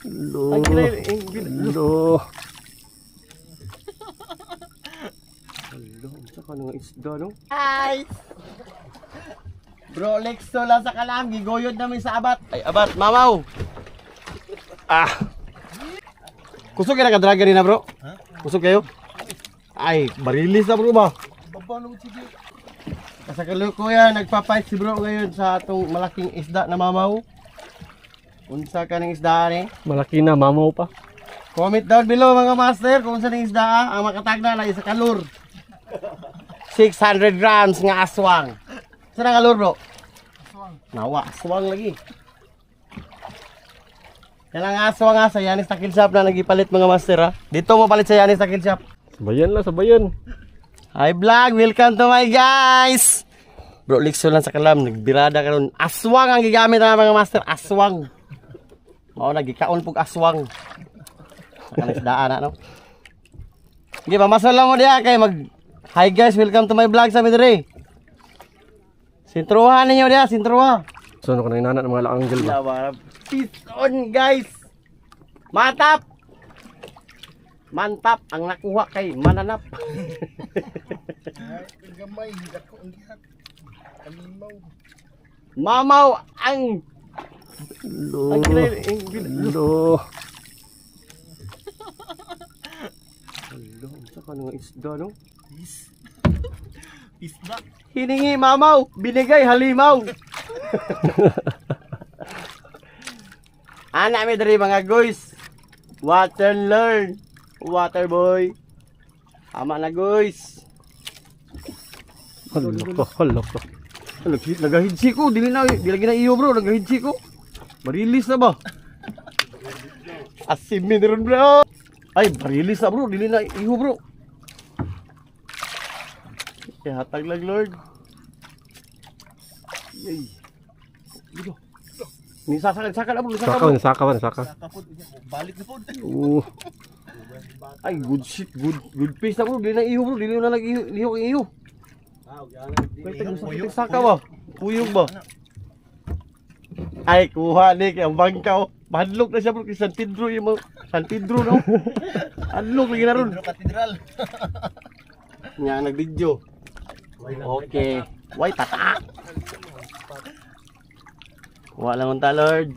Lo. Lo. Lo, saka nga isda no? Guys! Bro, Lexo lang sa kalam, gigoyod namin sa abat. Ay, abat, mamaw! Ah! Kusog ka na kadraga rin na bro? Ha? Kusog kayo? Ay, barilis na bro ba? Baba nung sige. Sa kalukuyan, nagpapait si bro ngayon sa atong malaking isda na mamaw. Unsa ka ng isda ni? Malaki na, mamaw pa. Comment down below mga master kung saan ng isda ang makatagna na isa kalur. 600 grams nga aswang. Saan ang kalur bro? Aswang. Nawa, aswang lagi. Yan ang aswang nga sa Yanis Takil Shop na nagipalit mga master ha. Dito mo palit sa Yanis Takil Shop. Sabayan lang, sabayan. Hi vlog, welcome to my guys. Bro, Lixo lang sa kalam, nagbirada karon. Aswang ang gigamit na mga master, aswang. Mao nagikaon pug aswang. Sa kanisdaan na no. Sige, pamasal lang mo diha kay mag hi guys, welcome to my vlog sa midre. Sintruhan ninyo diha, sintruha. So, ano ka na inanat ng mga laanggel ba? Lawa, peace on guys. Matap. Mantap ang nakuha kay mananap. Ay, gamay, dako ang gihat. Kalimaw. Mamaw ang Lo. Lo. Lo, saka nga isda no? Isda. Hiningi mamaw, binigay halimaw. Anak mi diri mga guys. Water learn. Water boy. Ama na guys. Hala ka, hala ka. Nagahidsi ko, dili lagi na iyo bro, nagahidsi ko. Marilis na ba? Asim mi ron bro. Ay, marilis na bro, dili na iyo bro. Hatag lang Lord. Yay. Dito. Ni sakal bro, Saka, saka ba, saka. Kapod, balik na po. Oo. Ay, good shit, good face na bro, dili na iyo bro, dili na nag-iyo kay iyo. Kaya saka ba? Puyog ba? Ay, kuha ni kay ang bangkaw. Mahadlok na siya bro, kay San Pedro yung San Pedro no. Hadlok lagi na ron. Katedral. Nga nag-video. Okay. Why tata? Wala lang ta Lord.